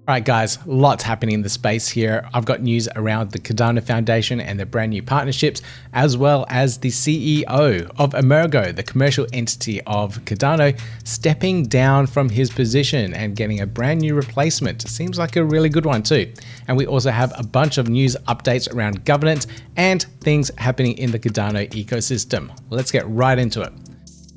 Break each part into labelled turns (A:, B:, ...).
A: All right, guys, lots happening in the space here. I've got news around the Cardano Foundation and their brand new partnerships, as well as the CEO of Emurgo, the commercial entity of Cardano, stepping down from his position and getting a brand new replacement. Seems like a really good one too. And we also have a bunch of news updates around governance and things happening in the Cardano ecosystem. Let's get right into it.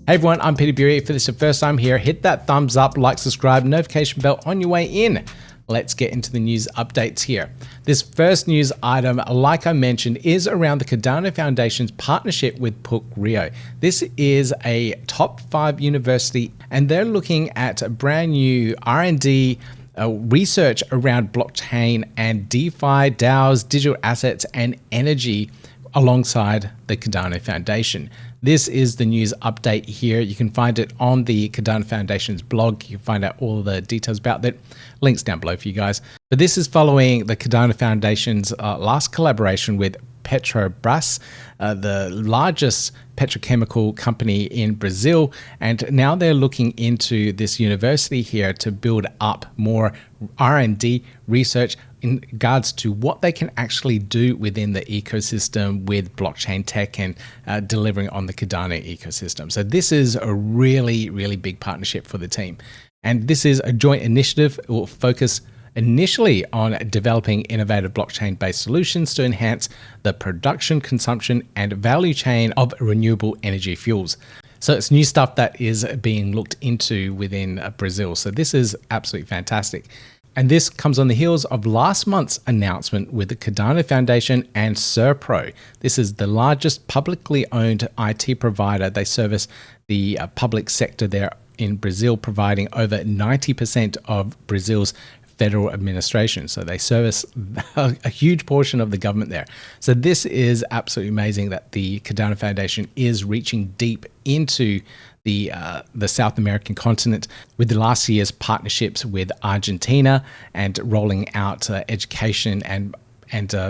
A: Hey everyone, I'm Peter Bury. If this is your first time here, hit that thumbs up, like, subscribe, notification bell on your way in. Let's get into the news updates here. This first news item, like I mentioned, is around the Cardano Foundation's partnership with PUC Rio. This is a top 5 university, and they're looking at a brand new R&D research around blockchain and DeFi, DAOZ, digital assets, and energy alongside the Cardano Foundation. This is the news update here. You can find it on the Cardano Foundation's blog. You can find out all the details about that. Links down below for you guys. But this is following the Cardano Foundation's last collaboration with Petrobras, the largest petrochemical company in Brazil. And now they're looking into this university here to build up more R&D research in regards to what they can actually do within the ecosystem with blockchain tech and delivering on the Cardano ecosystem. So this is a really, really big partnership for the team. And this is a joint initiative. It will focus initially on developing innovative blockchain-based solutions to enhance the production, consumption, and value chain of renewable energy fuels. So it's new stuff that is being looked into within Brazil. So this is absolutely fantastic. And this comes on the heels of last month's announcement with the Cardano Foundation and Serpro. This is the largest publicly owned IT provider. They service the public sector there in Brazil, providing over 90% of Brazil's federal administration. So they service a huge portion of the government there. So this is absolutely amazing that the Cardano Foundation is reaching deep into the South American continent with the last year's partnerships with Argentina and rolling out education and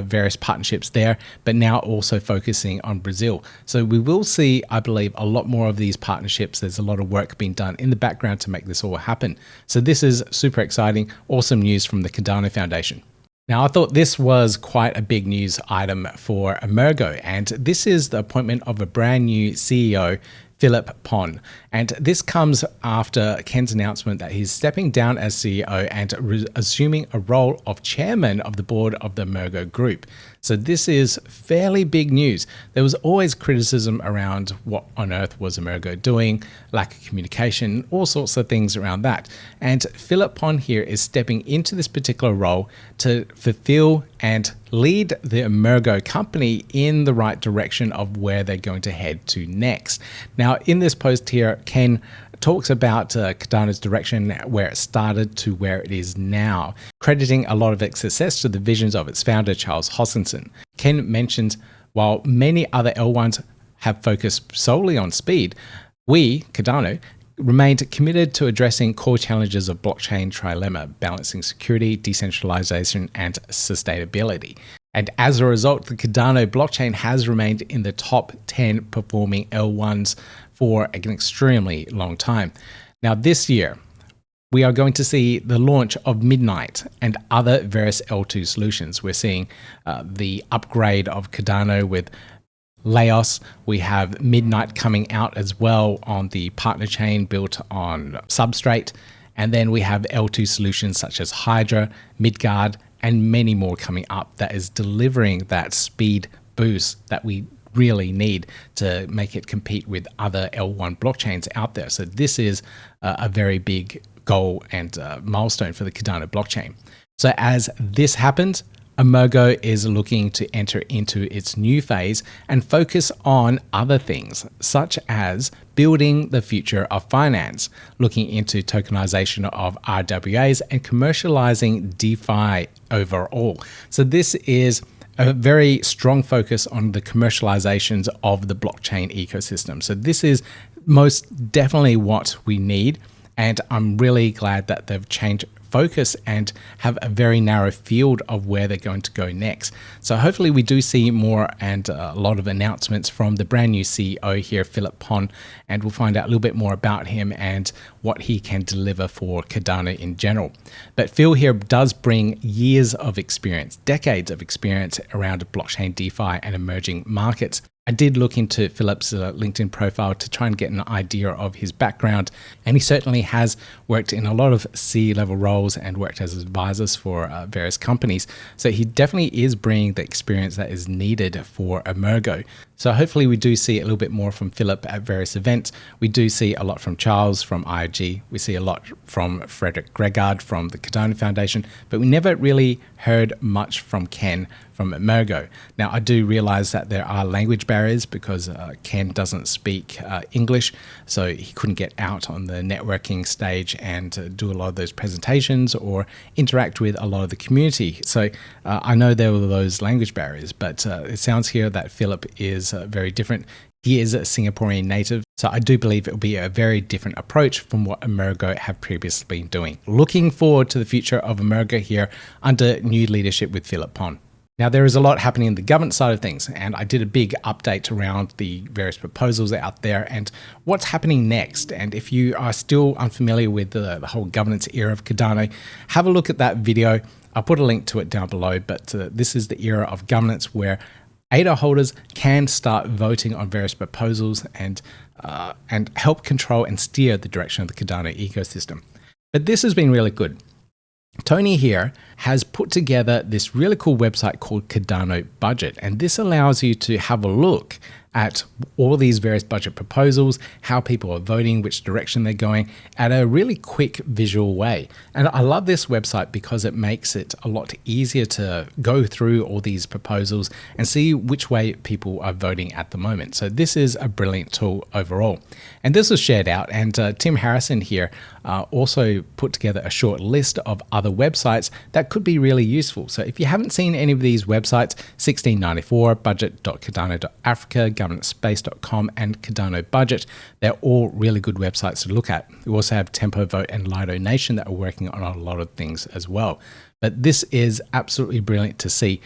A: various partnerships there, but now also focusing on Brazil. So we will see, I believe, a lot more of these partnerships. There's a lot of work being done in the background to make this all happen. So this is super exciting, awesome news from the Cardano Foundation. Now, I thought this was quite a big news item for Emurgo, and this is the appointment of a brand new CEO, Philip Pon. And this comes after Ken's announcement that he's stepping down as CEO and assuming a role of chairman of the board of the Emurgo Group. So this is fairly big news. There was always criticism around what on earth was Emurgo doing, lack of communication, all sorts of things around that. And Philip Pon here is stepping into this particular role to fulfill and lead the Emurgo company in the right direction of where they're going to head to next. Now, in this post here, Ken talks about Cardano's direction, where it started to where it is now, crediting a lot of its success to the visions of its founder, Charles Hoskinson. Ken mentions, while many other L1s have focused solely on speed, we, Cardano, remained committed to addressing core challenges of blockchain trilemma, balancing security, decentralization, and sustainability. And as a result, the Cardano blockchain has remained in the top 10 performing L1s for an extremely long time. Now this year, we are going to see the launch of Midnight and other various L2 solutions. We're seeing the upgrade of Cardano with ADAOZ. We have Midnight coming out as well on the partner chain built on Substrate. And then we have L2 solutions such as Hydra, Midgard, and many more coming up that is delivering that speed boost that we really need to make it compete with other L1 blockchains out there. So this is a very big goal and milestone for the Cardano blockchain. So as this happens, Emurgo is looking to enter into its new phase and focus on other things, such as building the future of finance, looking into tokenization of RWAs and commercializing DeFi overall. So this is a very strong focus on the commercializations of the blockchain ecosystem. So this is most definitely what we need. And I'm really glad that they've changed focus and have a very narrow field of where they're going to go next. So hopefully we do see more and a lot of announcements from the brand new CEO here, Philip Pon, and we'll find out a little bit more about him and what he can deliver for Cardano in general. But Phil here does bring years of experience, decades of experience around blockchain DeFi and emerging markets. I did look into Philip's LinkedIn profile to try and get an idea of his background, and he certainly has worked in a lot of C-level roles and worked as advisors for various companies. So he definitely is bringing the experience that is needed for Emurgo. So hopefully we do see a little bit more from Philip at various events. We do see a lot from Charles from IOG. We see a lot from Frederick Gregard from the Cardano Foundation, but we never really heard much from Ken from Emurgo. Now, I do realize that there are language barriers because Ken doesn't speak English, so he couldn't get out on the networking stage and do a lot of those presentations or interact with a lot of the community. So I know there were those language barriers, but it sounds here that Philip is very different. He is a Singaporean native, so I do believe it will be a very different approach from what Emurgo have previously been doing. Looking forward to the future of Emurgo here under new leadership with Philip Pon. Now, there is a lot happening in the governance side of things, and I did a big update around the various proposals out there and what's happening next. And if you are still unfamiliar with the whole governance era of Cardano, have a look at that video. I'll put a link to it down below, but this is the era of governance where ADA holders can start voting on various proposals and help control and steer the direction of the Cardano ecosystem. But this has been really good. Tony here has put together this really cool website called Cardano Budget, and this allows you to have a look at all these various budget proposals, how people are voting, which direction they're going, at a really quick visual way. And I love this website because it makes it a lot easier to go through all these proposals and see which way people are voting at the moment. So this is a brilliant tool overall. And this was shared out, and Tim Harrison here also put together a short list of other websites that could be really useful. So if you haven't seen any of these websites, 1694, budget.cardano.africa, governancespace.com, and Cardano Budget, they're all really good websites to look at. We also have Tempo Vote and Lido Nation that are working on a lot of things as well. But this is absolutely brilliant to see.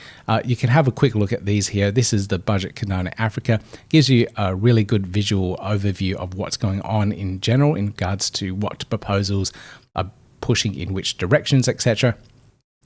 A: You can have a quick look at these here. This is the Budget Cardano Africa. Gives you a really good visual overview of what's going on in general in regards to what proposals are pushing in which directions, etc.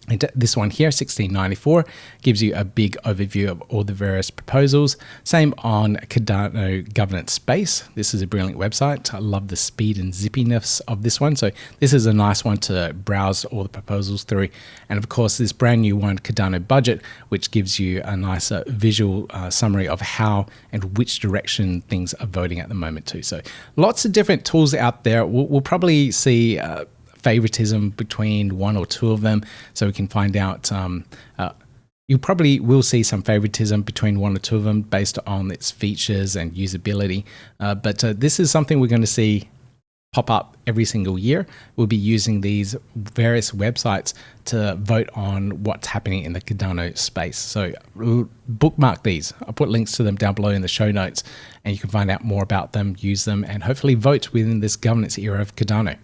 A: And this one here, 1694, gives you a big overview of all the various proposals. Same on Cardano Governance Space. This is a brilliant website. I love the speed and zippiness of this one. So this is a nice one to browse all the proposals through. And of course, this brand new one, Cardano Budget, which gives you a nice visual summary of how and which direction things are voting at the moment too. So lots of different tools out there. We'll probably see favoritism between one or two of them, so we can find out. You probably will see some favoritism between one or two of them based on its features and usability, but this is something we're going to see pop up every single year. We'll be using these various websites to vote on what's happening in the Cardano space. So bookmark these. I'll put links to them down below in the show notes, and you can find out more about them, use them, and hopefully vote within this governance era of Cardano.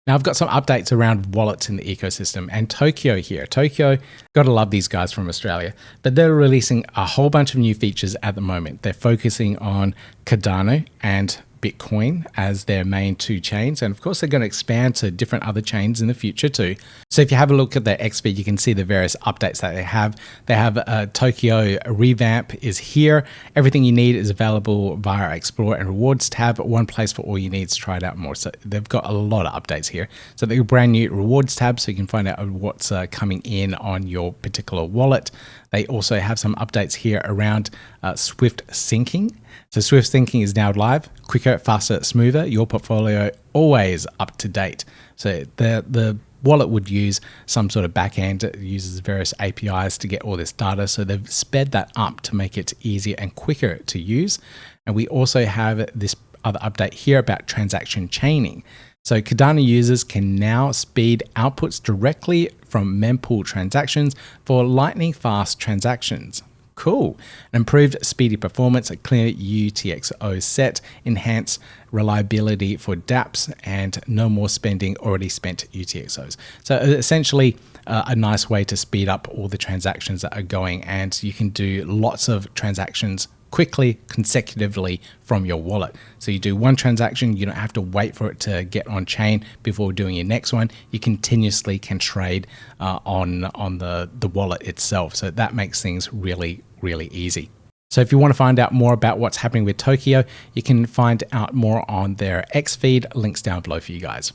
A: Now, I've got some updates around wallets in the ecosystem, and Tokeo here. Tokeo, gotta love these guys from Australia, but they're releasing a whole bunch of new features at the moment. They're focusing on Cardano and Bitcoin as their main two chains, and of course they're going to expand to different other chains in the future too. So if you have a look at their X feed, you can see the various updates that they have. They have a Tokyo revamp is here. Everything you need is available via Explore and Rewards tab. One place for all you need to try it out more. So they've got a lot of updates here. So they've got a brand new Rewards tab, so you can find out what's coming in on your particular wallet. They also have some updates here around Swift syncing. So Swift syncing is now live, quicker, faster, smoother, your portfolio always up to date. So the wallet would use some sort of backend. It uses various APIs to get all this data. So they've sped that up to make it easier and quicker to use. And we also have this other update here about transaction chaining. So Cardano users can now speed outputs directly from mempool transactions for lightning fast transactions. Cool. An improved speedy performance, a cleaner UTXO set, enhanced reliability for dApps, and no more spending already spent UTXOs. So essentially a nice way to speed up all the transactions that are going, and you can do lots of transactions quickly, consecutively from your wallet. So you do one transaction, you don't have to wait for it to get on chain before doing your next one. You continuously can trade on the wallet itself. So that makes things really, really easy. So if you want to find out more about what's happening with Tokeo, you can find out more on their X feed, links down below for you guys.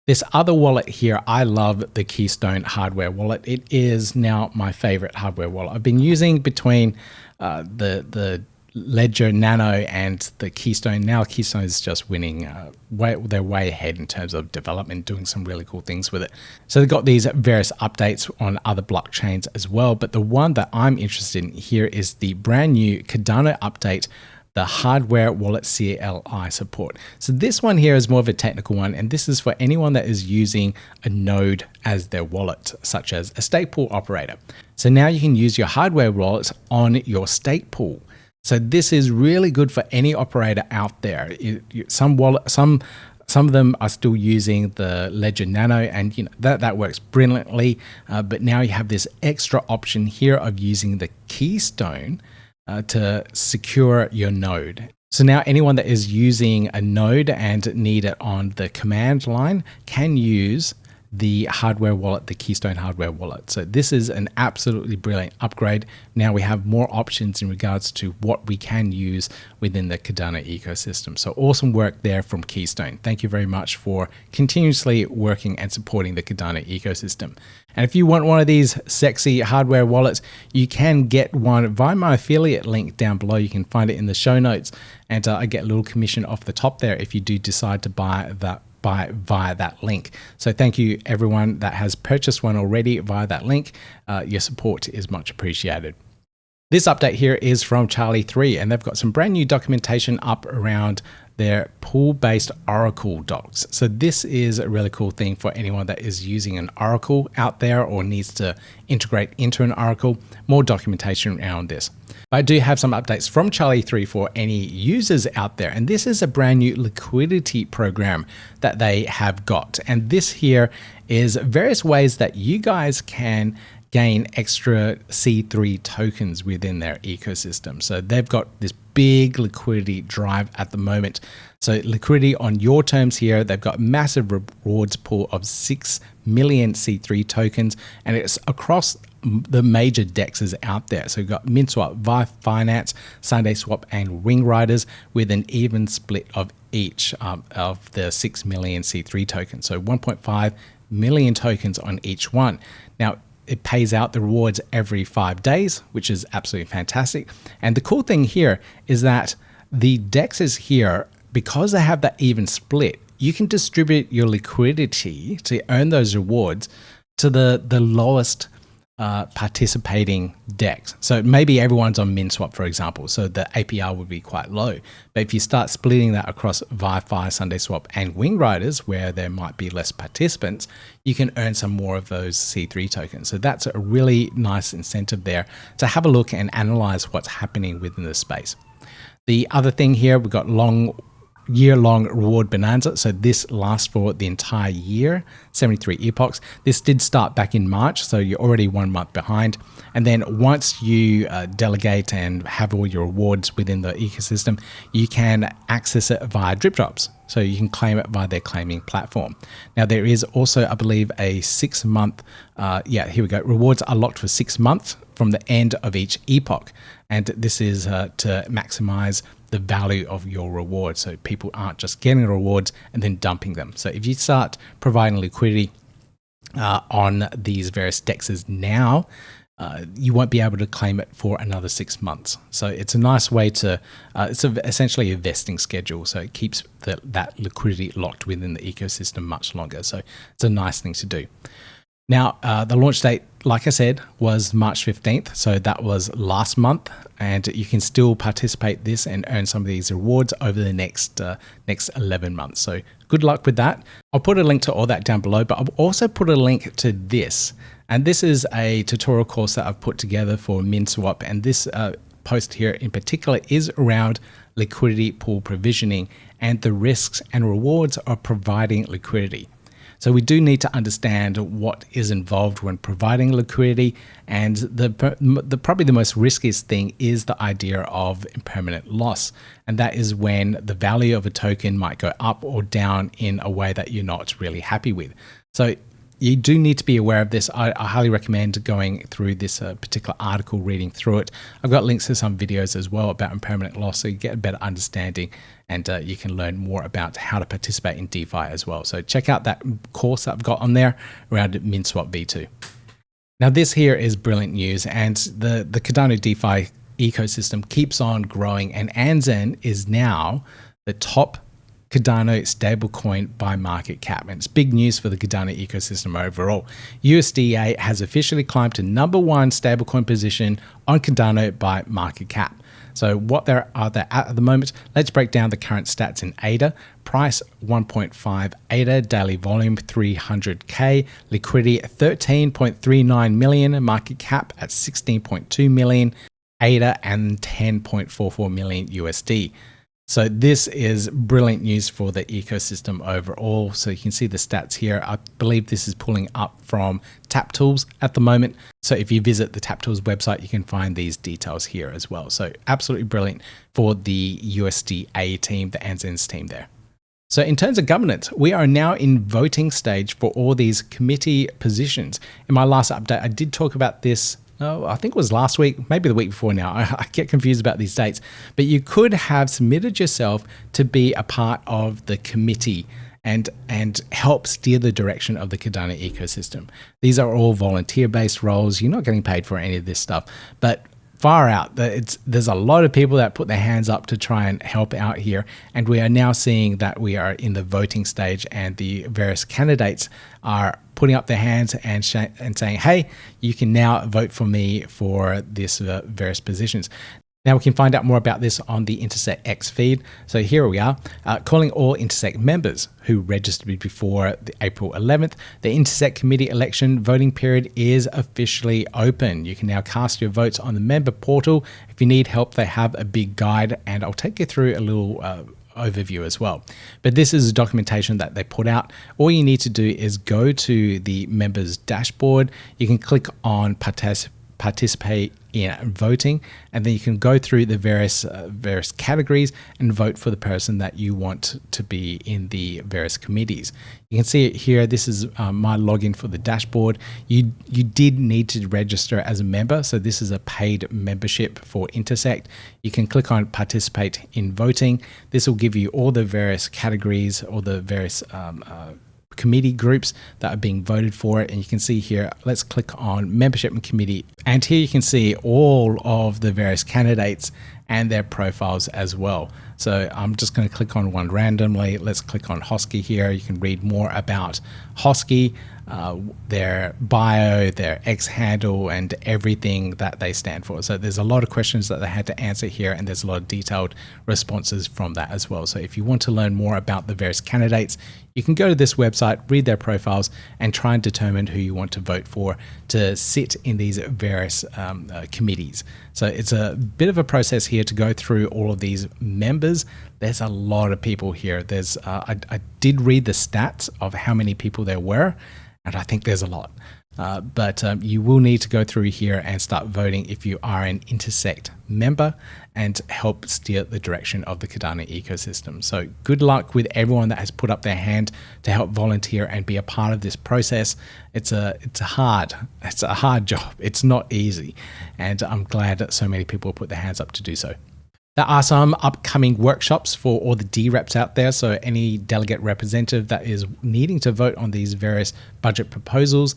A: This other wallet here, I love the Keystone hardware wallet. It is now my favorite hardware wallet. I've been using between the Ledger Nano and the Keystone. Now Keystone is just winning, they're way ahead in terms of development, doing some really cool things with it. So they've got these various updates on other blockchains as well, but the one that I'm interested in here is the brand new Cardano update, the hardware wallet CLI support. So this one here is more of a technical one, and this is for anyone that is using a node as their wallet, such as a stake pool operator. So now you can use your hardware wallet on your stake pool. So this is really good for any operator out there. Some of them are still using the Ledger Nano, and that works brilliantly. But now you have this extra option here of using the Keystone to secure your node. So now anyone that is using a node and need it on the command line can use the hardware wallet, the Keystone hardware wallet. So this is an absolutely brilliant upgrade. Now we have more options in regards to what we can use within the Cardano ecosystem. So awesome work there from Keystone. Thank you very much for continuously working and supporting the Cardano ecosystem. And if you want one of these sexy hardware wallets, you can get one via my affiliate link down below. You can find it in the show notes, and I get a little commission off the top there if you do decide to buy via that link. So thank you everyone that has purchased one already via that link. Your support is much appreciated. This update here is from Charlie3, and they've got some brand new documentation up around their pool-based Oracle docs. So this is a really cool thing for anyone that is using an Oracle out there or needs to integrate into an Oracle. More documentation around this. I do have some updates from Charlie3 for any users out there, and this is a brand new liquidity program that they have got. And this here is various ways that you guys can gain extra C3 tokens within their ecosystem. So they've got this big liquidity drive at the moment. So liquidity on your terms here, they've got massive rewards pool of 6 million C3 tokens, and it's across the major DEXes out there. So you've got MintSwap, Vi Finance, Sunday Swap, and Wing Riders with an even split of each of the 6 million C3 tokens. So 1.5 million tokens on each one. Now, it pays out the rewards every 5 days, which is absolutely fantastic. And the cool thing here is that the DEXes here, because they have that even split, you can distribute your liquidity to earn those rewards to the lowest participating DEX. So maybe everyone's on MintSwap, for example, so the APR would be quite low. But if you start splitting that across ViFi, Sunday Swap, and Wing Riders, where there might be less participants, you can earn some more of those C3 tokens. So that's a really nice incentive there to have a look and analyze what's happening within the space. The other thing here, we've got year-long reward bonanza. So this lasts for the entire year, 73 epochs. This did start back in March, so you're already 1 month behind. And then once you delegate and have all your rewards within the ecosystem, you can access it via drip drops. So you can claim it via their claiming platform. Now there is also, I believe, a 6 month, here we go. Rewards are locked for 6 months from the end of each epoch. And this is to maximize the value of your reward, so people aren't just getting the rewards and then dumping them. So if you start providing liquidity on these various DEXes now, you won't be able to claim it for another 6 months. So it's a nice way to, it's essentially a vesting schedule. So it keeps that liquidity locked within the ecosystem much longer. So it's a nice thing to do. Now, the launch date, like I said, was March 15th. So that was last month, and you can still participate this and earn some of these rewards over the next 11 months. So good luck with that. I'll put a link to all that down below, but I'll also put a link to this. And this is a tutorial course that I've put together for MinSwap, and this post here in particular is around liquidity pool provisioning and the risks and rewards of providing liquidity. So we do need to understand what is involved when providing liquidity, and probably the most riskiest thing is the idea of impermanent loss, and that is when the value of a token might go up or down in a way that you're not really happy with. So you do need to be aware of this. I highly recommend going through this particular article, reading through it. I've got links to some videos as well about impermanent loss, so you get a better understanding, and you can learn more about how to participate in DeFi as well. So check out that course that I've got on there around MinSwap V2. Now this here is brilliant news, and the Cardano DeFi ecosystem keeps on growing, and Anzen is now the top Cardano stablecoin by market cap, and it's big news for the Cardano ecosystem overall. USDA has officially climbed to number 1 stablecoin position on Cardano by market cap. So what are they at the moment? Let's break down the current stats in ADA. Price 1.5 ADA, daily volume 300k, liquidity 13.39 million, market cap at 16.2 million ADA and 10.44 million USD. So this is brilliant news for the ecosystem overall. So you can see the stats here. I believe this is pulling up from TapTools at the moment. So if you visit the TapTools website, you can find these details here as well. So absolutely brilliant for the USDA team, the Anzen's team there. So in terms of governance, we are now in voting stage for all these committee positions. In my last update, I did talk about this. I think it was last week, maybe the week before now. I get confused about these dates. But you could have submitted yourself to be a part of the committee and help steer the direction of the Cardano ecosystem. These are all volunteer-based roles. You're not getting paid for any of this stuff. But far out, there's a lot of people that put their hands up to try and help out here. And we are now seeing that we are in the voting stage, and the various candidates are putting up their hands and saying, hey, you can now vote for me for this various positions. Now we can find out more about this on the Intersect X feed. So here we are, calling all Intersect members who registered before the April 11th. The Intersect committee election voting period is officially open. You can now cast your votes on the member portal. If you need help, they have a big guide, and I'll take you through a little overview as well. But this is documentation that they put out. All you need to do is go to the members dashboard. You can click on participate in voting, and then you can go through the various categories and vote for the person that you want to be in the various committees. You can see it here. This is my login for the dashboard. You did need to register as a member, so this is a paid membership for Intersect. You can click on participate in voting. This will give you all the various categories, all the various committee groups that are being voted for it. And you can see here, let's click on membership and committee, and here you can see all of the various candidates and their profiles as well. So I'm just going to click on one randomly. Let's click on Hosky here. You can read more about Hosky, their bio, their X handle, and everything that they stand for. So there's a lot of questions that they had to answer here, and there's a lot of detailed responses from that as well. So if you want to learn more about the various candidates, you can go to this website, read their profiles, and try and determine who you want to vote for to sit in these various committees. So it's a bit of a process here to go through all of these members. There's a lot of people here. There's I did read the stats of how many people there were, and I think there's a lot. But you will need to go through here and start voting if you are an Intersect member and help steer the direction of the Cardano ecosystem. So good luck with everyone that has put up their hand to help volunteer and be a part of this process. It's a hard job. It's not easy, and I'm glad that so many people put their hands up to do so. There are some upcoming workshops for all the DReps out there. So any delegate representative that is needing to vote on these various budget proposals,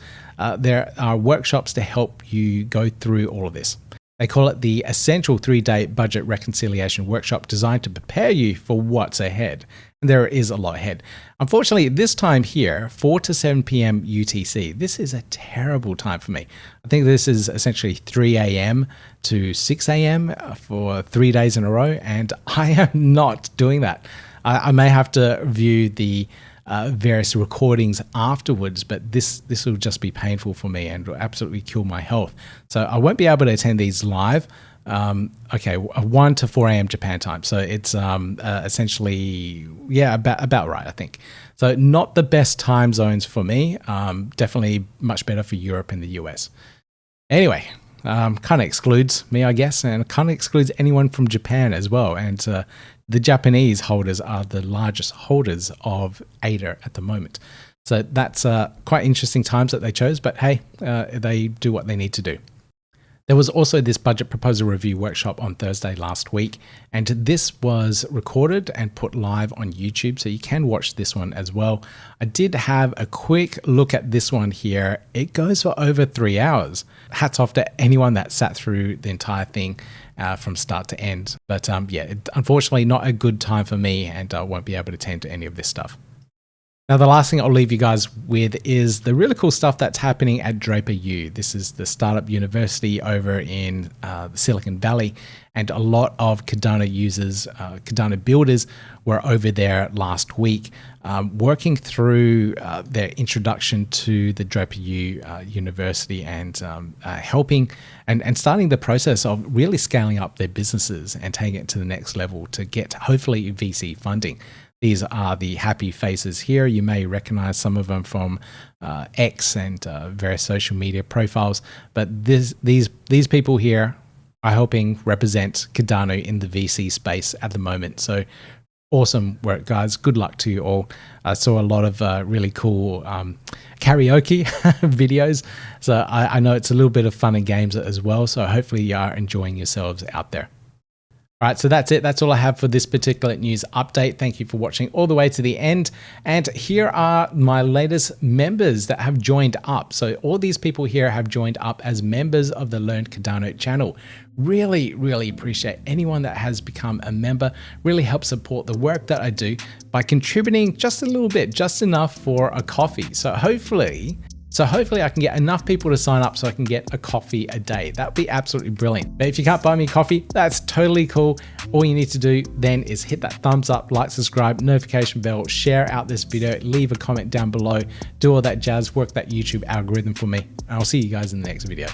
A: there are workshops to help you go through all of this. They call it the Essential 3-Day Budget Reconciliation Workshop, designed to prepare you for what's ahead. And there is a lot ahead. Unfortunately, this time here, 4 to 7 p.m. UTC, this is a terrible time for me. I think this is essentially 3 a.m. to 6 a.m. for 3 days in a row, and I am not doing that. I may have to view the various recordings afterwards, but this will just be painful for me and will absolutely kill my health. So I won't be able to attend these live. Okay, 1 to 4 a.m. Japan time. So it's essentially, yeah, about right, I think. So not the best time zones for me. Definitely much better for Europe and the US. Anyway, kind of excludes me, I guess, and kind of excludes anyone from Japan as well. And the Japanese holders are the largest holders of ADA at the moment. So that's quite interesting times that they chose, but hey, they do what they need to do. There was also this budget proposal review workshop on Thursday last week, and this was recorded and put live on YouTube, so you can watch this one as well. I did have a quick look at this one here. It goes for over 3 hours. Hats off to anyone that sat through the entire thing from start to end. But yeah, unfortunately not a good time for me, and I won't be able to attend to any of this stuff. Now, the last thing I'll leave you guys with is the really cool stuff that's happening at Draper U. This is the startup university over in the Silicon Valley, and a lot of Cardano users, Cardano builders were over there last week working through their introduction to the Draper U university and helping and starting the process of really scaling up their businesses and taking it to the next level to get hopefully VC funding. These are the happy faces here. You may recognize some of them from X and various social media profiles, but these people here are helping represent Cardano in the VC space at the moment. So awesome work, guys. Good luck to you all. I saw a lot of really cool karaoke videos. So I know it's a little bit of fun and games as well. So hopefully you are enjoying yourselves out there. All right, so that's it. That's all I have for this particular news update. Thank you for watching all the way to the end. And here are my latest members that have joined up. So all these people here have joined up as members of the Learn Cardano channel. Really, really appreciate anyone that has become a member. Really helps support the work that I do by contributing just a little bit, just enough for a coffee. So hopefully I can get enough people to sign up so I can get a coffee a day. That would be absolutely brilliant. But if you can't buy me coffee, that's totally cool. All you need to do then is hit that thumbs up, like, subscribe, notification bell, share out this video, leave a comment down below, do all that jazz, work that YouTube algorithm for me. And I'll see you guys in the next video.